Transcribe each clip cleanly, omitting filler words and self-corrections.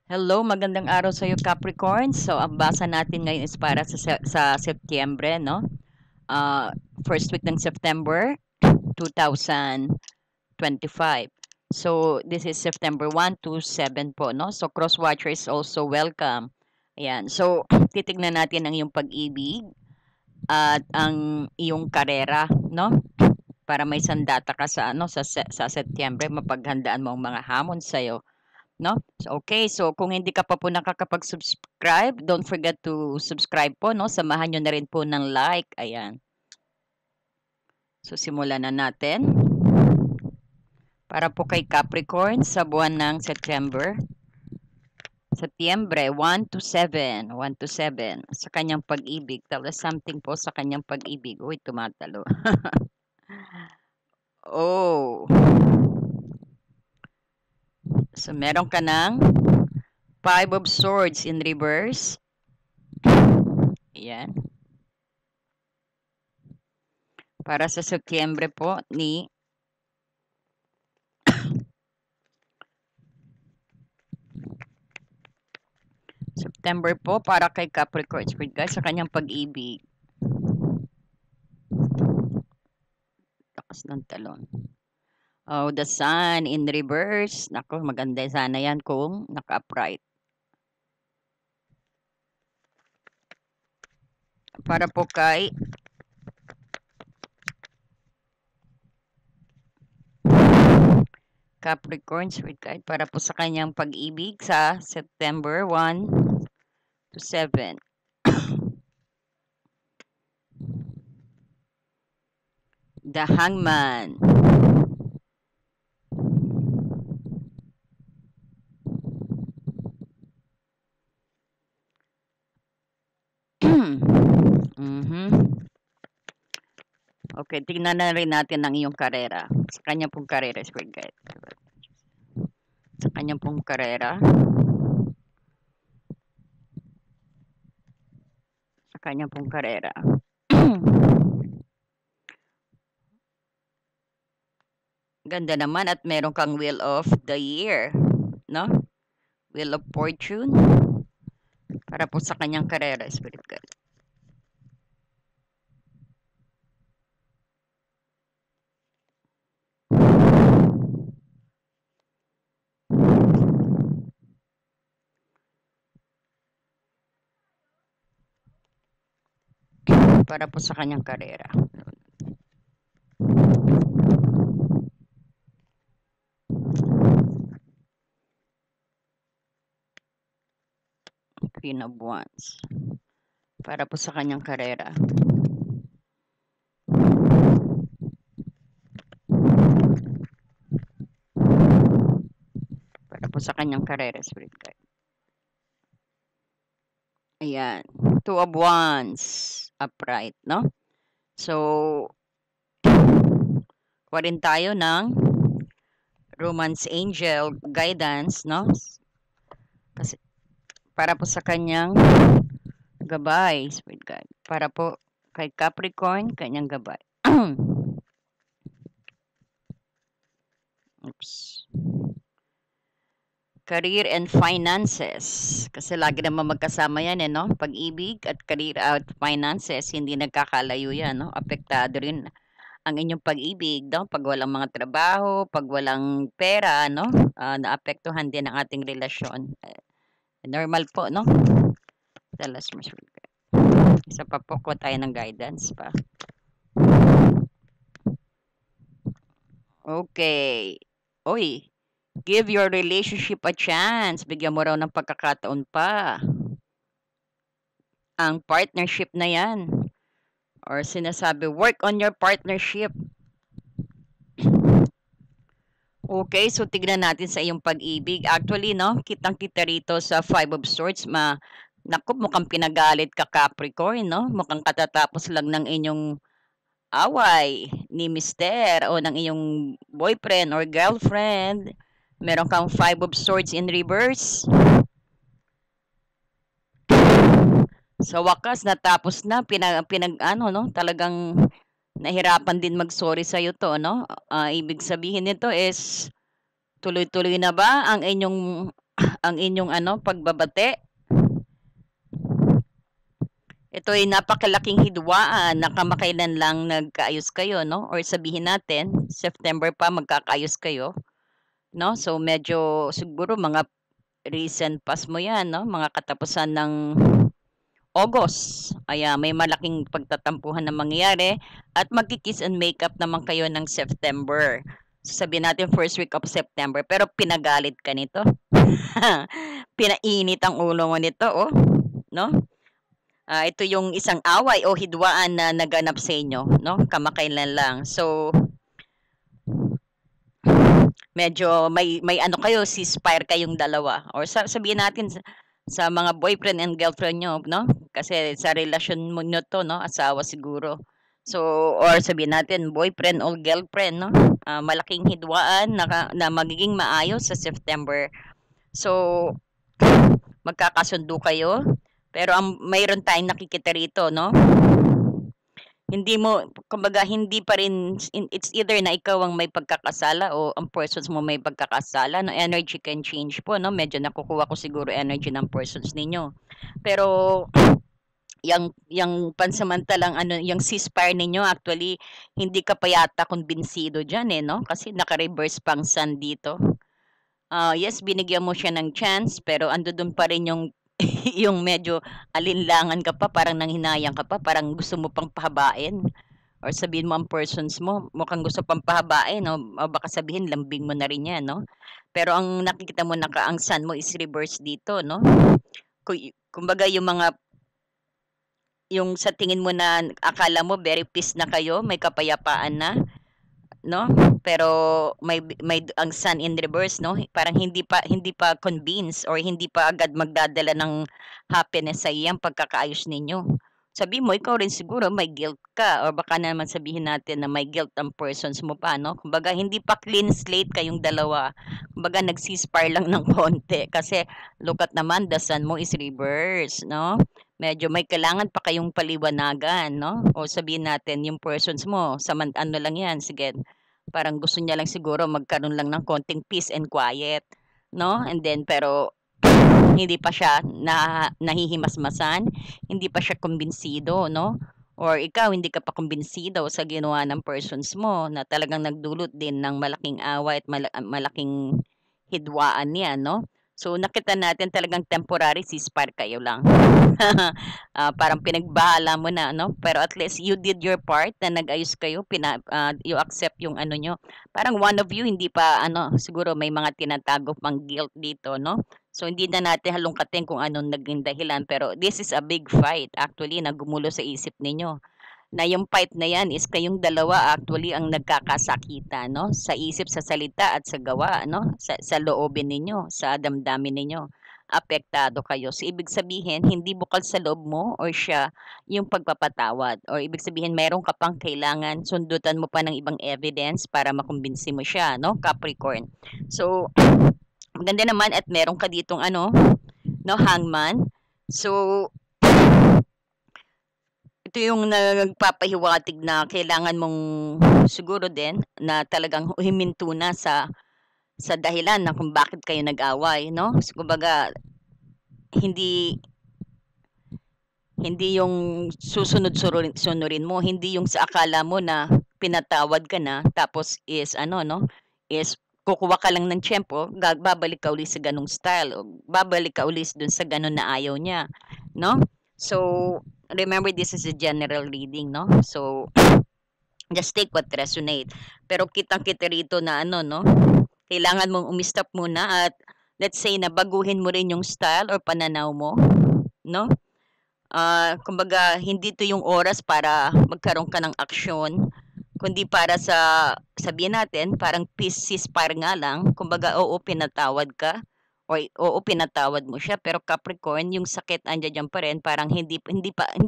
Hello, magandang araw sa iyo Capricorn. So, ang basa natin ngayon is para sa Setyembre, no? Uh, First week ng September 2025. So, this is September 1 to 7 po, no? So, cross-watcher is also welcome. Ayan. So, titignan natin ang iyong pag-ibig at ang iyong karera, no? Para may sandata ka sa sa Setyembre, mapaghandaan mo ang mga hamon sa iyo, no? So, okay, so kung hindi ka pa po nakakapag-subscribe, don't forget to subscribe po, no? Samahan nyo na rin po ng like, ayan. So, simulan na natin. Para po kay Capricorn sa buwan ng September. Setyembre 1 to 7. 1 to 7. Sa kanyang pag-ibig. Tell us something po sa kanyang pag-ibig. Uy, tumatalo. Oh. So, meron ka ng Five of Swords in reverse. Ayan. Para sa Setyembre po ni September po para kay Capricorn Spirit Guys sa kanyang pag-ibig. Lakas ng talon. Oh, the Sun in reverse. Nako, maganda sana yan kung naka-upright. Para po kay Capricorn Spirit Guide para po sa kanyang pag-ibig sa September 1 to 7. The Hangman. Okay, tingnan na rin natin ang iyong karera. Sa kanya pong karera, Spirit Guide. Sa kanya pong karera. Sa kanya pong karera. Ganda naman at meron kang Wheel of the Year, no? Wheel of Fortune. Para po sa kanyang karera, Spirit Guide. Para po sa kanyang karera. Queen of Wands. Para po sa kanyang karera. Para po sa kanyang karera, Spirit Guide. Ayan. Two of Wands. Upright, no? So, kuha rin tayo ng Romance Angel guidance, no? Kasi, para po sa kanyang gabay, Spirit Guide. Para po kay Capricorn, kanyang gabay. Oops. Career and finances. Kasi lagi naman magkasama yan, no? Pag-ibig at career at finances, hindi nagkakalayo yan, no? Apektado rin ang inyong pag-ibig, no? Pag walang mga trabaho, pag walang pera, no? Naapektuhan din ang ating relasyon. Normal po, no? Tell us, Miss Rika. Isa pa po ko tayo ng guidance pa. Okay. Oy, give your relationship a chance. Bigyan mo raw ng pagkakataon pa. Ang partnership na yan. Or sinasabi, work on your partnership. Okay, so tignan natin sa iyong pag-ibig. Actually, no, kitang-kita rito sa Five of Swords, naku, mukhang pinagalit ka Capricorn, no? Mukhang katatapos lang ng inyong away ni Mister o ng iyong boyfriend or girlfriend. Meron kang Five of Swords in reverse. Sa wakas, natapos na, talagang nahirapan din mag-sorry sa'yo to, no? Ibig sabihin nito is, tuloy-tuloy na ba ang inyong ang inyong pagbabate. Ito ay napakalaking hidwaan na kamakailan lang nagkaayos kayo, no? Or sabihin natin, September pa magkakaayos kayo, no? So medyo siguro mga recent past mo 'yan, no? Mga katapusan ng August. May malaking pagtatampuhan na mangyayari at magki-kiss and makeup naman kayo ng September. So, sabihin natin first week of September, pero pinagalit ka nito. Pinainit ang ulo mo nito, oh, no? Ito yung isang away o hidwaan na naganap sa inyo, no? Kamakailan lang. So, medyo may kayo, ceasefire kayong dalawa. Or sabihin natin sa mga boyfriend and girlfriend nyo, no? Kasi sa relasyon mo nyo to, no? Asawa siguro. So, or sabihin natin, boyfriend or girlfriend, no? Malaking hidwaan na magiging maayos sa September. So, magkakasundo kayo. Pero mayroon tayong nakikita rito, no? Hindi mo, kumbaga, hindi pa rin, it's either na ikaw ang may pagkakasala o ang persons mo may pagkakasala, no? Energy can change po, no? Medyo nakukuha ko siguro energy ng persons ninyo. Pero, yung pansamantalang yung ceasefire ninyo, actually, hindi ka pa yata kumbinsido dyan, no? Kasi naka-reverse pang sun dito. Yes, binigyan mo siya ng chance, pero ando doon pa rin yung yung medyo alinlangan ka pa, parang nanghinayang ka pa, parang gusto mo pang pahabain. Or sabihin mo ang persons mo, mukhang gusto pang pahabain, no? O baka sabihin, lambing mo na rin yan, no? Pero ang nakikita mo ang sun mo is reverse dito, no? Kumbaga yung sa tingin mo na akala mo very peace na kayo, may kapayapaan na, no? Pero may ang sun in reverse, no? Parang hindi pa convinced or hindi pa agad magdadala ng happiness sa iyang pagkakaayos ninyo. Sabi mo, ikaw rin siguro may guilt ka or baka naman sabihin natin na may guilt ang persons mo pa, no? Kumbaga, hindi pa clean slate kayong dalawa. Kumbaga, nag-ceasefire lang ng konti kasi look at naman, the sun mo is reverse, no? Medyo may kailangan pa kayong paliwanagan, no? O sabihin natin, yung persons mo, ano lang yan, sige, parang gusto niya lang siguro magkaroon lang ng konting peace and quiet, no? And then, pero hindi pa siya nahihimasmasan, hindi pa siya kumbinsido, no? Or ikaw, hindi ka pa kumbinsido sa ginawa ng persons mo na talagang nagdulot din ng malaking away at malaking hidwaan niya, no? So, nakita natin talagang temporary ceasefire kayo lang. Parang pinagbahala mo na, no? Pero at least you did your part na nag-ayos kayo, you accept yung nyo. Parang one of you, hindi pa, siguro may mga tinatago pang guilt dito, no? So, hindi na natin halongkatin kung anong naging dahilan. Pero this is a big fight, actually, na gumulo sa isip ninyo. Na yung fight na yan is kayong dalawa actually ang nagkakasakitan, no? Sa isip, sa salita at sa gawa, no? Sa loobin ninyo, sa damdamin ninyo. Apektado kayo. So, ibig sabihin, hindi bukal sa loob mo or siya yung pagpapatawad. Or ibig sabihin, meron ka pang kailangan, sundutan mo pa ng ibang evidence para makumbinsi mo siya, no? Capricorn. So, maganda naman at meron ka ditong no, hangman. So, ito yung nagpapahiwatig na kailangan mong siguro din na talagang huminto na sa dahilan na kung bakit kayo nag-away, no? So, kumbaga, hindi yung susunod-sunurin mo, hindi yung sa akala mo na pinatawad ka na tapos is no, is kukuha ka lang ng tiyempo, babalik ka ulit sa ganung style, o babalik ka ulit dun sa ganun na ayaw niya, no? So, remember this is a general reading, no? So, just take what resonate. Pero kitang-kita rito na no? Kailangan mong umistop muna at let's say na baguhin mo rin yung style or pananaw mo, no? Kumbaga, hindi to yung oras para magkaroon ka ng aksyon, kundi para sabihin natin, parang peace ceasefire nga lang. Kumbaga, oo, pinatawad ka, o oo, pinatawad mo siya, pero Capricorn, yung sakit andyan pa rin, parang hindi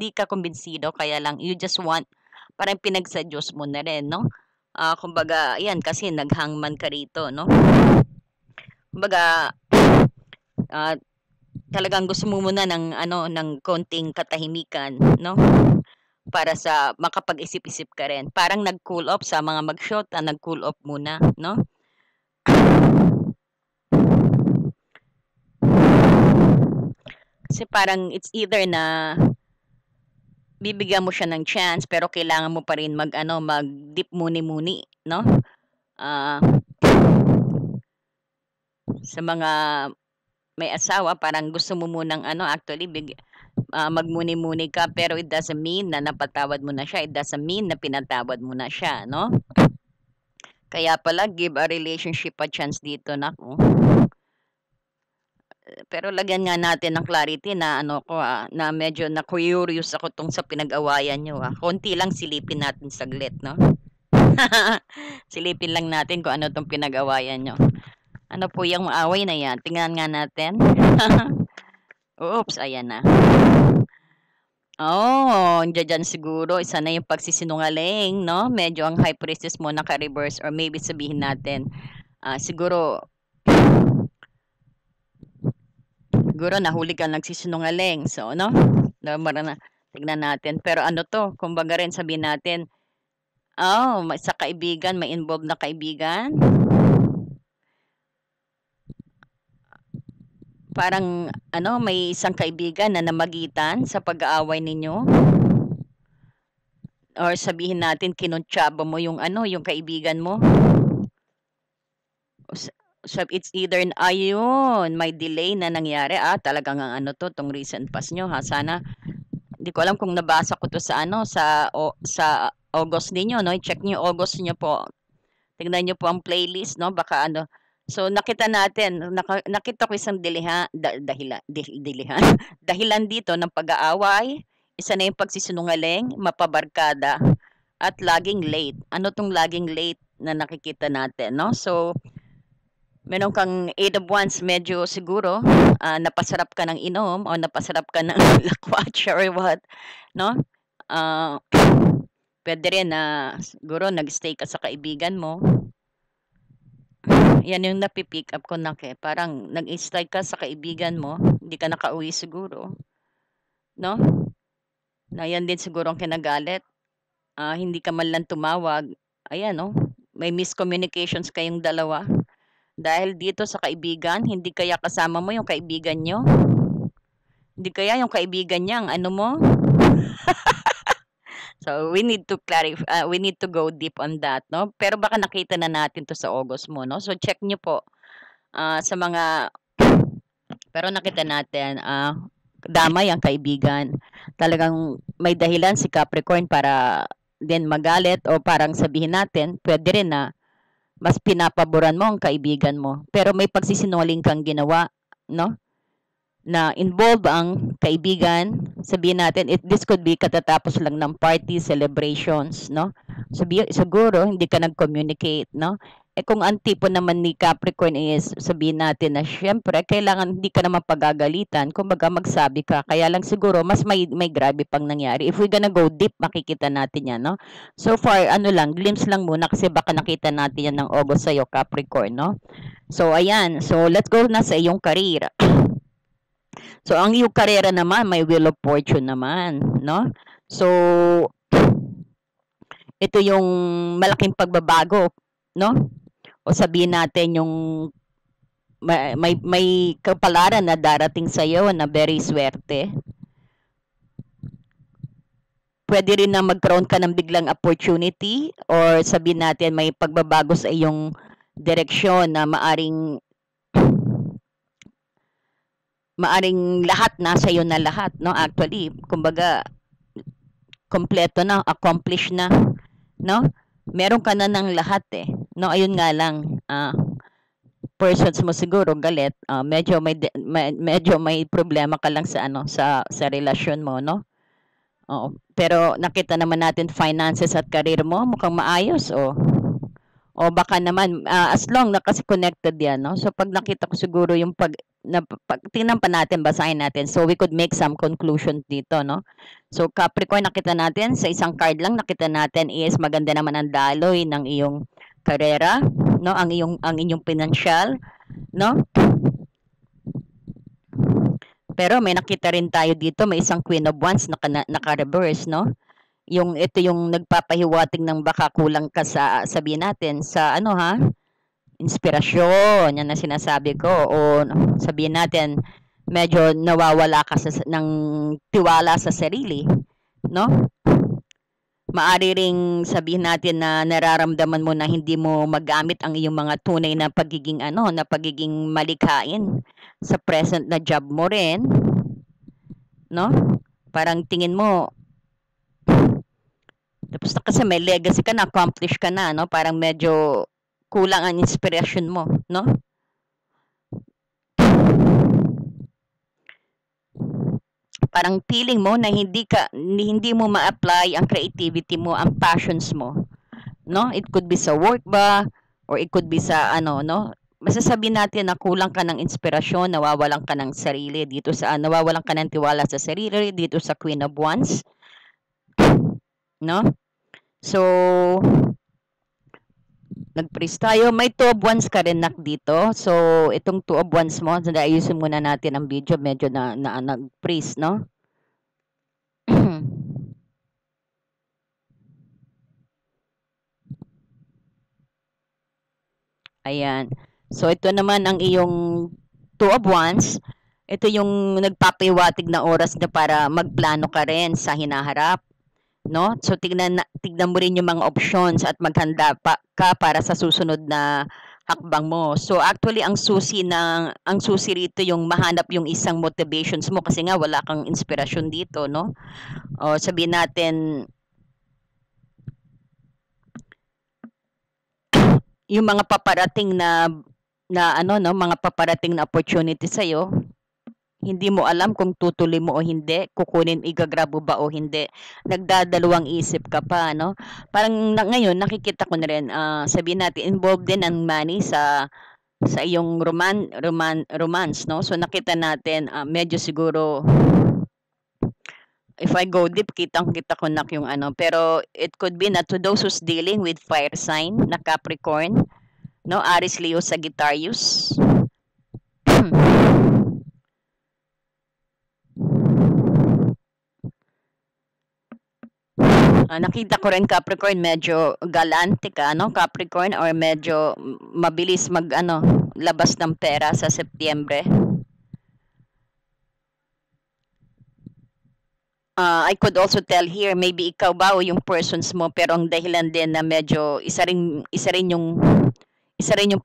ka kumbinsido, kaya lang, you just want, parang pinagsa Diyos mo na rin, no? Kumbaga, ayan, kasi naghangman ka rito, no? Kumbaga, talagang gusto mo muna ng konting katahimikan, no? Para sa makapag-isip-isip ka rin. Parang nag-cool off sa mga mag-shota, nag-cool off muna, no? Kasi parang it's either na bibigyan mo siya ng chance pero kailangan mo pa rin mag-dip muni-muni, no? Ah, sa mga may asawa, parang gusto mo munang actually magmuni-muni ka pero it doesn't mean na napatawad mo na siya. It doesn't mean na pinatawad mo na siya, no? Kaya pala give a relationship a chance dito, naku. Pero lagyan nga natin ng clarity na na medyo na curious ako tong sa pinag-awayan niyo. Konti lang silipin natin saglit, no? Silipin lang natin kung ano tong pinag-awayan niyo. Ano po yung away na yan? Tingnan nga natin. Oops, ayan na. Oh, diyan siguro isa na yung pagsisinungaling, no? Medyo ang high priestess mo naka-reverse or maybe sabihin natin siguro nahuli ka nagsisinungaling. So, no? Tignan natin. Pero ano to? Kumbaga rin sabihin natin, sa kaibigan, may involved na kaibigan. Parang may isang kaibigan na namagitan sa pag-aaway ninyo. Or sabihin natin kinuntsaba mo yung yung kaibigan mo. So it's either ayun, may delay na nangyari. Talagang tong recent past nyo ha. Sana hindi ko alam kung nabasa ko to sa sa August ninyo, no? I-check niyo August niyo po. Tingnan niyo po ang playlist, no? Baka So nakita natin, nakita ko isang dahilan dito ng pag-aaway. Isa na yung pagsisinungaling, mapabarkada, at laging late. Ano tong laging late na nakikita natin, no? So meron kang 8 of Wands, medyo siguro napasarap ka ng inom o napasarap ka ng lakwatsa or what, no? Pwede rin na siguro nag-stay ka sa kaibigan mo. Yan yung napipick up ko parang nag-stay ka sa kaibigan mo, hindi ka nakauwi siguro, no? Na yan din siguro ang kinagalit. Hindi ka man lang tumawag. Ayan, no? May miscommunications kayong dalawa. Dahil dito sa kaibigan, hindi kaya kasama mo yung kaibigan nyo? Hindi kaya yung kaibigan niya ang mo? So we need to clarify, we need to go deep on that, no? Pero baka nakita na natin to sa August mo, no? So check nyo po sa mga pero nakita natin damay ang kaibigan. Talagang may dahilan si Capricorn para din magalit o parang sabihin natin, pwede rin na mas pinapaboran mo ang kaibigan mo. Pero may pagsisinungaling kang ginawa, no? Na involve ang kaibigan, sabihin natin, this could be katatapos lang ng party, celebrations, no? Siguro, hindi ka nag-communicate, no? Kung ang tipo naman ni Capricorn is, sabihin natin na, syempre, kailangan hindi ka naman pagagalitan, kumbaga magsabi ka, kaya lang siguro, mas may grabe pang nangyari. If we're gonna go deep, makikita natin yan, no? So far, glimpse lang muna, kasi baka nakita natin yan ng August sa'yo, Capricorn, no? So, ayan. So, let's go na sa iyong career. So, ang iyong karera naman, may Wheel of Fortune naman, no? So, ito yung malaking pagbabago, no? O sabihin natin yung may kapalaran na darating sa iyo na very swerte. Pwede rin na magkaroon ka ng biglang opportunity or sabihin natin may pagbabago sa iyong direksyon na maaring lahat nasa iyo na lahat, no? Actually, kumbaga kompleto na, accomplished na, no? Meron ka na ng lahat no? Ayun nga lang, persons mo siguro galit, medyo may problema ka lang sa sa relasyon mo, no? Oo. Pero nakita naman natin finances at career mo mukhang maayos, o baka naman as long na kasi connected yan, no? So pag nakita ko siguro yung tingnan pa natin, basahin natin. So we could make some conclusion dito, no? So Capricorn, nakita natin sa isang card lang, nakita natin is maganda naman ang daloy ng iyong karera, no? Ang inyong financial, no? Pero may nakita rin tayo dito, may isang Queen of Wands na naka-reverse, no? Ito yung nagpapahiwatig ng baka kulang ka sa sabihin natin sa inspirasyon, yan ang sinasabi ko, o sabihin natin medyo nawawala ka ng tiwala sa sarili, no? Maari ring sabihin natin na nararamdaman mo na hindi mo magamit ang iyong mga tunay na pagiging na pagiging malikhain sa present na job mo rin, no? Parang tingin mo tapos na kasi may legacy ka na, accomplish ka na, no? Parang medyo kulang ang inspiration mo, no? Parang feeling mo na hindi mo ma-apply ang creativity mo, ang passions mo, no? It could be sa work ba or it could be sa no? Masasabi natin na kulang ka ng inspirasyon, nawawalan ka ng sarili dito sa nawawalan ka ng tiwala sa sarili dito sa Queen of Wands, no? So, nag-freeze tayo. May 2 of Wands ka rin nak dito. So, itong 2 of Wands mo, ayusin muna natin ang video. Medyo nag-freeze, no? Ayan. So, ito naman ang iyong 2 of Wands. Ito yung nagpapahiwatig na oras na para magplano ka rin sa hinaharap, no? So tignan mo rin yung mga options at maghanda ka para sa susunod na hakbang mo. So actually ang susi rito yung mahanap yung isang motivations mo kasi nga wala kang inspirasyon dito, no? O sabihin natin yung mga paparating mga paparating na opportunity sa iyo, hindi mo alam kung tutuloy mo o hindi, igagrab mo ba o hindi. Nagdadalawang isip ka pa, no? Parang ngayon nakikita ko na rin, sabihin natin involved din ang money sa iyong romance, no? So nakita natin medyo siguro if I go deep, kitang-kita ko na yung pero it could be na to those who's dealing with fire sign na Capricorn, no? Aries, Leo, Sagittarius. Nakita ko rin Capricorn, medyo galante ka, no? Capricorn, or medyo mabilis labas ng pera sa Setyembre. I could also tell here, maybe ikaw ba o yung persons mo, pero ang dahilan din na medyo isa rin yung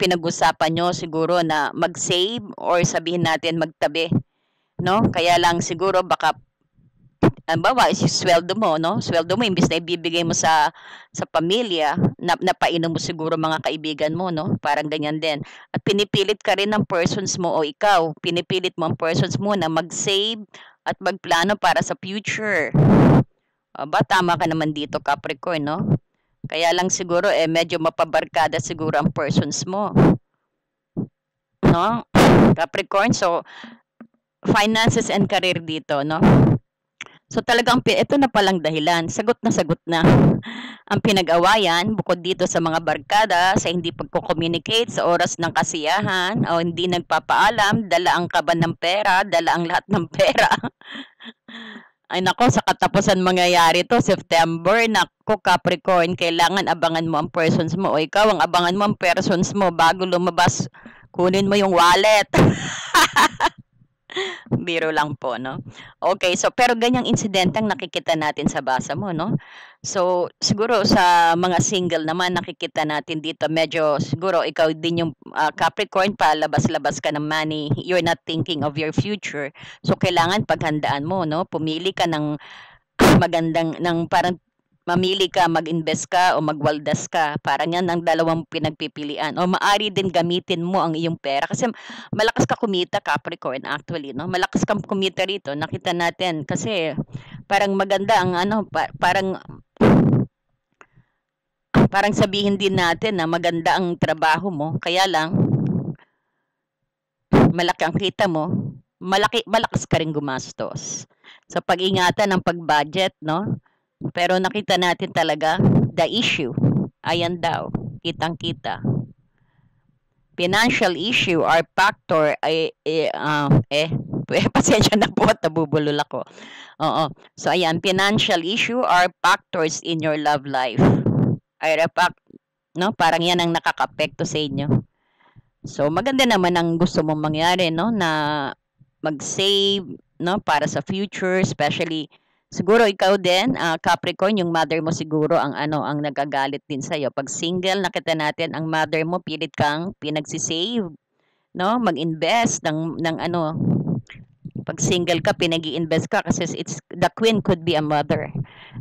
pinag-usapan nyo siguro na mag-save or sabihin natin magtabi, no? Kaya lang siguro baka bawa is yung sweldo mo, no? Sweldo mo imbis na ibibigay mo sa pamilya, napainom mo siguro mga kaibigan mo, no? Parang ganyan din. At pinipilit ka rin ng persons mo o ikaw, pinipilit mo ang persons mo na mag-save at magplano para sa future. Aba, tama ka naman dito, Capricorn, no? Kaya lang siguro medyo mapabarkada siguro ang persons mo. No? Capricorn, so finances and career dito, no? So talagang ito na palang dahilan, sagot na ang pinag-awayan bukod dito sa mga barkada, sa hindi pagko-communicate sa oras ng kasiyahan o hindi nagpapaalam, dala ang kaban ng pera, dala ang lahat ng pera. Ay nako, sa katapusan mangyayari to, September, nako Capricorn, kailangan abangan mo ang persons mo o ikaw ang abangan mo ang persons mo bago lumabas, kunin mo yung wallet. Biro lang po, no? Okay, so pero ganyang insidente ang nakikita natin sa basa mo, no? So, siguro sa mga single naman nakikita natin dito medyo siguro ikaw din yung Capricorn, palabas-labas ka ng money. You're not thinking of your future. So, kailangan paghandaan mo, no? Pumili ka ng parang mamili ka, mag-invest ka o magwaldas ka. Parang yan ang dalawang pinagpipilian. O maari din gamitin mo ang iyong pera. Kasi malakas ka kumita, Capricorn, actually. No? Malakas kang kumita rito. Nakita natin. Kasi parang maganda ang parang sabihin din natin na maganda ang trabaho mo. Kaya lang, malaki ang kita mo. Malakas ka rin gumastos. So, pag-ingatan ng pag-budget, no? Pero nakita natin talaga, the issue, ayan daw, kitang-kita. Financial issue or factor pasensya na po, nabubulol ako. Oo. So, ayan, financial issue or factors in your love life. No? Parang yan ang nakaka-apekto sa inyo. So, maganda naman ang gusto mong mangyari, no? Na mag-save, no, para sa future, especially siguro ikaw din, Capricorn, yung mother mo siguro ang ang nagagalit din sa iyo. Pag single, nakita natin ang mother mo pilit kang pinagsisave, no? Mag-invest ng pag single ka, pinag-i-invest ka kasi it's the queen could be a mother.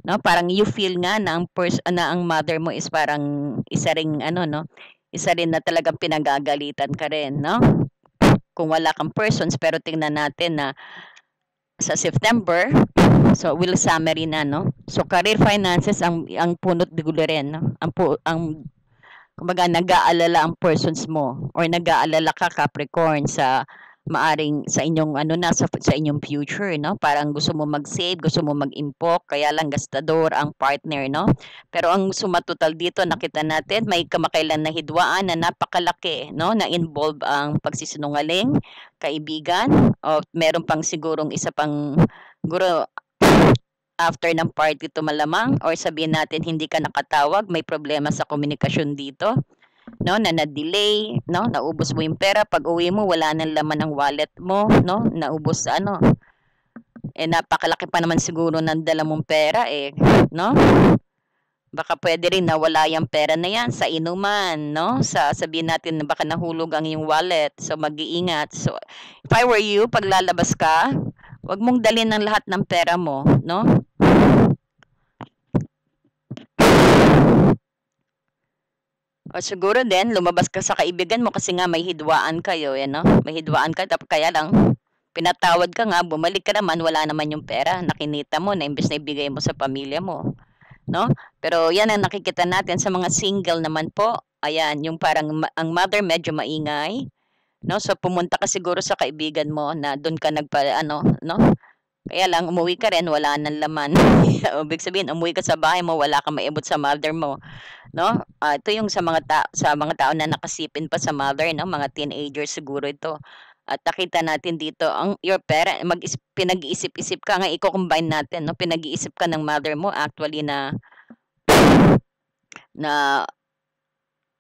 No? Parang you feel nga na ang mother mo is parang isa ring no? Isa rin na talagang pinagagalitan ka rin, no? Kung wala kang persons, pero tingnan natin na sa September, so will summary na, no? So career finances ang punot dulo rin, no? Ang kumbaga nag-aalala ang persons mo or nag-aalala ka Capricorn sa maaring sa inyong sa inyong future, no? Parang gusto mo mag-save, gusto mo mag-impok, kaya lang gastador ang partner, no? Pero ang sumatotal dito, nakita natin may kamakailan na hidwaan na napakalaki, no? Na involve ang pagsisinungaling, kaibigan, o meron pang sigurong isa pang siguro after ng party to malamang, or sabihin natin hindi ka nakatawag, may problema sa komunikasyon dito, no, na na-delay, no, naubos mo yung pera, pag uwi mo wala nang laman ng wallet mo, no, naubos napakalaki pa naman siguro ng dala mong pera no, baka pwede rin nawala yung pera na yan sa inuman, no, sabihin natin na baka nahulog ang yung wallet, so mag-iingat. So if I were you, pag lalabas ka, wag mong dalhin ng lahat ng pera mo, no. O siguro din, lumabas ka sa kaibigan mo kasi nga may hidwaan kayo, no? May hidwaan ka, tapos kaya lang, pinatawad ka nga, bumalik ka naman, wala naman yung pera, nakinita mo na imbes na ibigay mo sa pamilya mo, no? Pero yan ang nakikita natin sa mga single naman po. Ayan, yung parang ang mother medyo maingay, no? So pumunta ka siguro sa kaibigan mo na doon ka no? Kaya lang umuwi ka rin, wala nang laman. Ibig sabihin, umuwi ka sa bahay mo, wala kang maibot sa mother mo, no? Ito yung sa mga tao na nakasipin pa sa mother, no? Mga teenagers siguro ito. At nakita natin dito ang your parent pinag-iisip-isip ka nga, i-combine natin, no? Pinag-iisip ka ng mother mo actually na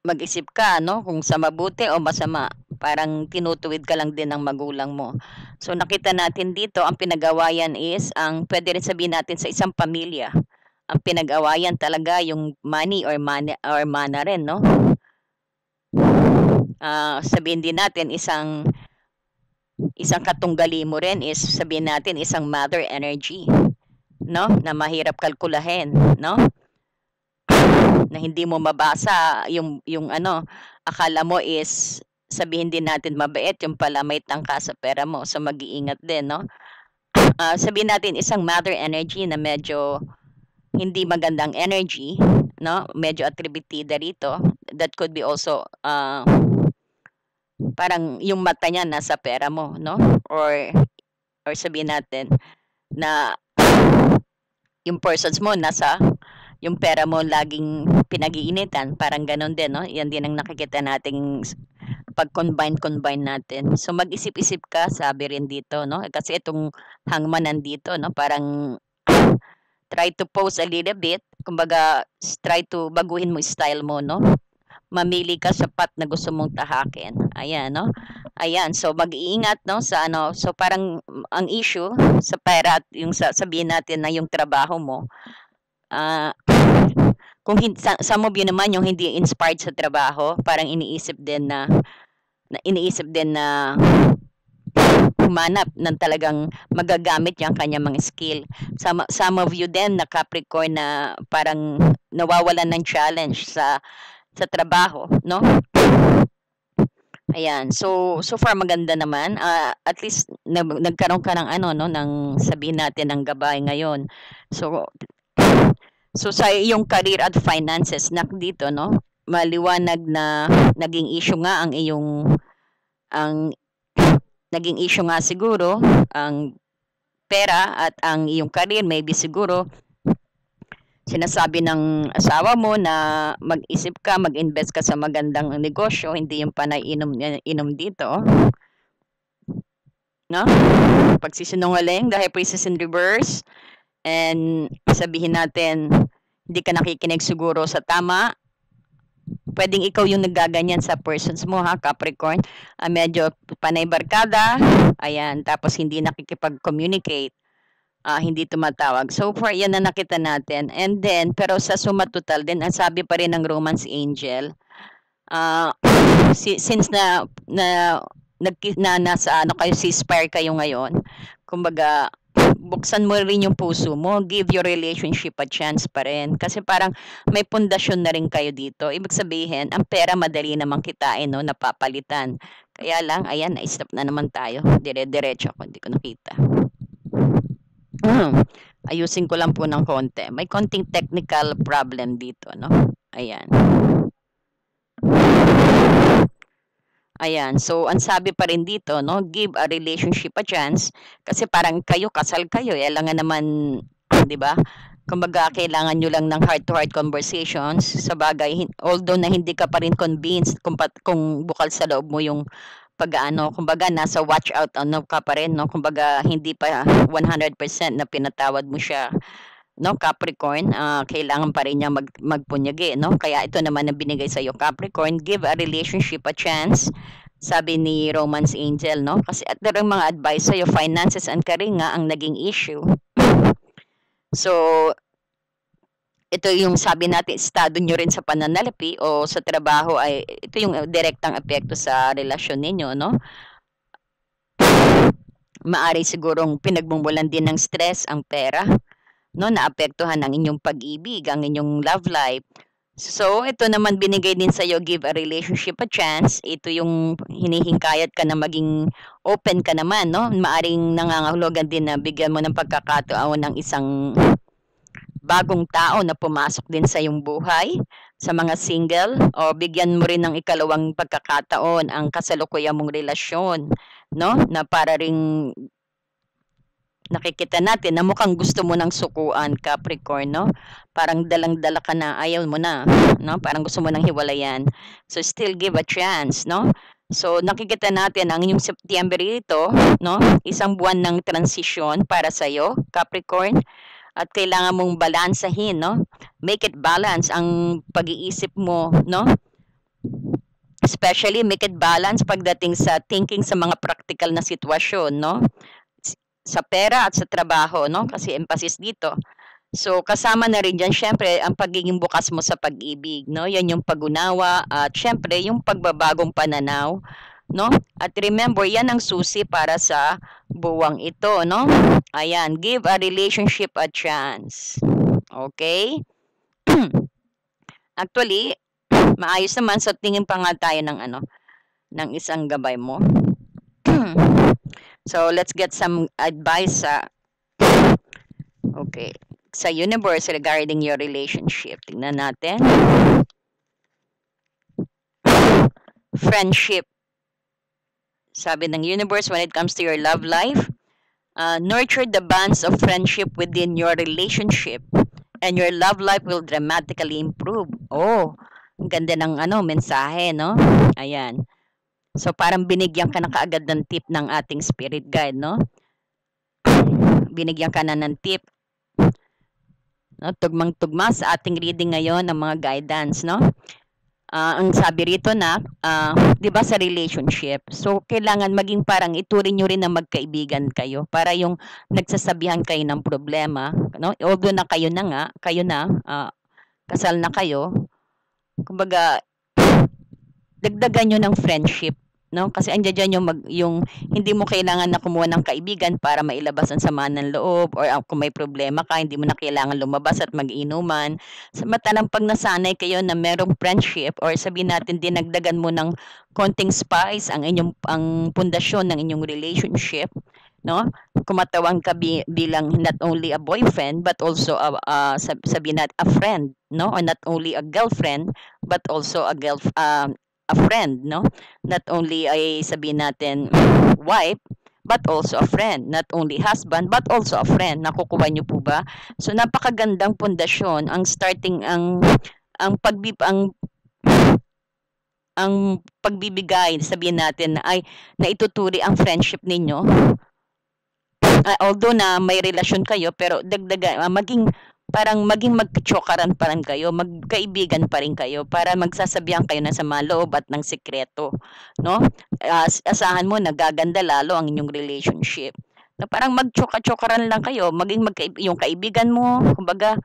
mag-isip ka, no, kung sa mabuti o masama. Parang tinutuwid ka lang din ng magulang mo. So nakita natin dito, ang pinag-awayan is pwede rin sabihin natin sa isang pamilya. Ang pinag-awayan talaga yung money or mana rin, no? Sabihin din natin isang katunggali mo rin is sabihin natin isang mother energy, no? Na mahirap kalkulahin, no? Na hindi mo mabasa yung akala mo is sabihin din natin mabait, yung pala may tangka sa pera mo, so mag-iingat din, no? Sabihin natin isang mother energy na medyo hindi magandang energy, no? Medyo atributida rito. That could be also parang yung mata niya nasa pera mo, no? Or sabihin natin na yung persons mo nasa yung pera mo laging pinag-iinitan, parang ganon din, no? Yan din ang nakikita nating pag-combine natin. So mag-isip-isip ka, sabi rin dito, no? Kasi itong hangman nandito, no? Parang try to pose a little bit, kumbaga try to baguhin mo style mo, no? Mamili ka sa path na gusto mong tahakin. Ayan, no? Ayan, so mag-iingat, no, sa so parang ang issue sa pera at yung sabihin natin na yung trabaho mo, kung some of you naman yung hindi inspired sa trabaho, parang iniisip din na humanap ng talagang magagamit yung kanyang mga skill. Some of you din na Capricorn na parang nawawalan ng challenge sa trabaho, no? Ayan, so far maganda naman. At least nagkaroon ka ng ng sabihin natin ng gabay ngayon. So sa iyong career at finances dito, no? Maliwanag na naging issue nga ang naging issue nga siguro ang pera at ang iyong career, maybe siguro sinasabi ng asawa mo na mag-isip ka, mag-invest ka sa magandang negosyo, hindi yung panay inom dito, no? Pagsisinungaling dahil princess in reverse, and sabihin natin hindi ka nakikinig siguro sa tama, pwedeng ikaw yung naggaganyan sa persons mo, ha, Capricorn. Medyo panay barkada, ayan, tapos hindi nakikipag-communicate, hindi tumatawag. So far, yan na nakita natin. And then, pero sa suma total din, ang sabi pa rin ng Romance Angel, ah, since na nasa ano kayo, ceasefire kayo ngayon, kumbaga, buksan mo rin yung puso mo, give your relationship a chance pa rin. Kasi parang may pundasyon na rin kayo dito. Ibig sabihin, ang pera madali namang kitain, no, napapalitan. Kaya lang, ayan, na-stop na naman tayo. Dire-diretso ako, hindi ko nakita. Ayusin ko lang po ng konti. May konting technical problem dito, no? Ayan. Ayan. So, ang sabi pa rin dito, no, give a relationship a chance. Kasi parang kayo, kasal kayo. Kailangan naman, di ba? Kumbaga, kailangan nyo lang ng heart-to-heart conversations. Sa bagay, although na hindi ka pa rin convinced kung bukal sa loob mo yung pag-ano, kumbaga nasa watch out ano ka pa rin, no? Kumbaga hindi pa 100% na pinatawad mo siya, no, Capricorn. Kailangan pa rin niya magpunyagi, no? Kaya ito naman ang binigay sa iyo, Capricorn, give a relationship a chance. Sabi ni Romance Angel, no? Kasi at rin mga advice sa iyo, finances and career nga ang naging issue. So, ito yung sabi natin, estado nyo rin sa pananalapi o sa trabaho, ay ito yung direktang epekto sa relasyon ninyo, no? Maari sigurong pinagmumulan din ng stress ang pera, no? Naapektuhan ang inyong pag-ibig, ang inyong love life. So, ito naman binigay din sa iyo, give a relationship a chance. Ito yung hinihingkayat ka na maging open ka naman, no? Maaring nangangahulugan din na bigyan mo ng pagkakataon ng isang bagong tao na pumasok din sa iyong buhay. Sa mga single, o bigyan mo rin ng ikalawang pagkakataon ang kasalukuyan mong relasyon, no? Na para ring nakikita natin na mukhang gusto mo ng sukuan, Capricorn, no? Parang dalang-dala ka na, ayaw mo na, no? Parang gusto mo ng hiwalayan. So still give a chance, no? So nakikita natin ang inyong September ito, no? Isang buwan ng transition para sa iyo, Capricorn. At kailangan mong balansahin, no? Make it balance ang pag-iisip mo, no? Especially make it balance pagdating sa thinking sa mga practical na sitwasyon, no? Sa pera at sa trabaho, no? Kasi emphasis dito. So, kasama na rin dyan, syempre, ang pagiging bukas mo sa pag-ibig, no? Yan yung pag-unawa at syempre, yung pagbabagong pananaw, no? At remember, yan ang susi para sa buwang ito, no? Ayan, give a relationship a chance. Okay? Actually, maayos naman. So, tingin pa nga tayo ng ano, ng isang gabay mo. So, let's get some advice sa sa universe regarding your relationship. Tingnan natin. Friendship. Sabi ng universe, when it comes to your love life, nurture the bonds of friendship within your relationship and your love life will dramatically improve. Oh, ang ganda ng mensahe, no? Ayan. So, parang binigyan ka na kaagad ng tip ng ating spirit guide, no? Binigyan ka na ng tip. No? Tugmang-tugma sa ating reading ngayon ng mga guidance, no? Ang sabi rito na, 'di ba sa relationship, so kailangan maging parang ituring nyo rin na magkaibigan kayo para yung nagsasabihan kayo ng problema, no? Although na kayo na, kasal na kayo, kumbaga, dagdagan nyo ng friendship, no? Kasi andiyan dyan yung hindi mo kailangan na kumuha ng kaibigan para mailabas ang sama ng loob or kung may problema ka, hindi mo na kailangan lumabas at mag-inuman. Samantalang pag nasanay kayo na merong friendship or sabihin natin dinagdagan mo ng konting spice ang pundasyon ng inyong relationship, no? Kumatawang ka bilang not only a boyfriend but also sabihin natin a friend, no? Or not only a girlfriend but also a friend, no? Not only ay sabihin natin wife, but also a friend. Not only husband, but also a friend. Nakukuha niyo po ba? So, napakagandang pundasyon. Ang starting, ang pagbibigay, sabihin natin, ay naituturi ang friendship ninyo. Although na may relasyon kayo, pero dagdagan, maging parang maging magkatsokaran pa rin kayo, magkaibigan pa rin kayo para magsasabihan kayo ng sama loob at ng sikreto, no? Asahan mo nagaganda lalo ang inyong relationship. Na parang magtsoka-tsokaran lang kayo, maging yung kaibigan mo, kumbaga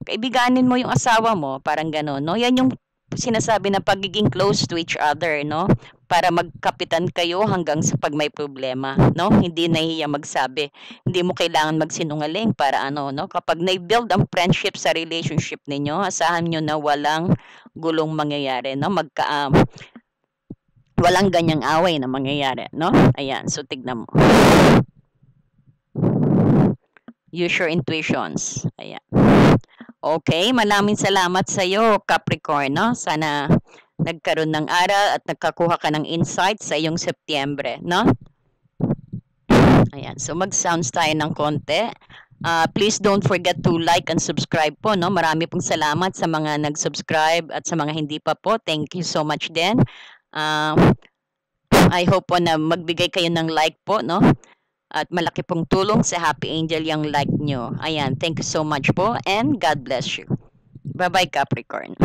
kaibiganin mo yung asawa mo, parang gano'n, no? Yan yung sinasabi na pagiging close to each other, no? Para magkapitan kayo hanggang sa pag may problema, no? Hindi nahihiya magsabi. Hindi mo kailangan magsinungaling para ano, no? Kapag na-build ang friendship sa relationship ninyo, asahan nyo na walang gulong mangyayari, no? Walang ganyang away na mangyayari, no? Ayan, so tignan mo. Use your intuitions. Ayan. Okay, maraming salamat sa iyo, Capricorn, no? Sana nagkaroon ng aral at nagkakuha ka ng insight sa iyong Setyembre, no? Ayan, so mag-sounds tayo ng konti. Please don't forget to like and subscribe po, no? Marami pong salamat sa mga nag-subscribe at sa mga hindi pa po. Thank you so much din. I hope po na magbigay kayo ng like po, no? At malaki pong tulong sa Happy Angel yung like nyo. Ayan, thank you so much po and God bless you. Bye-bye, Capricorn.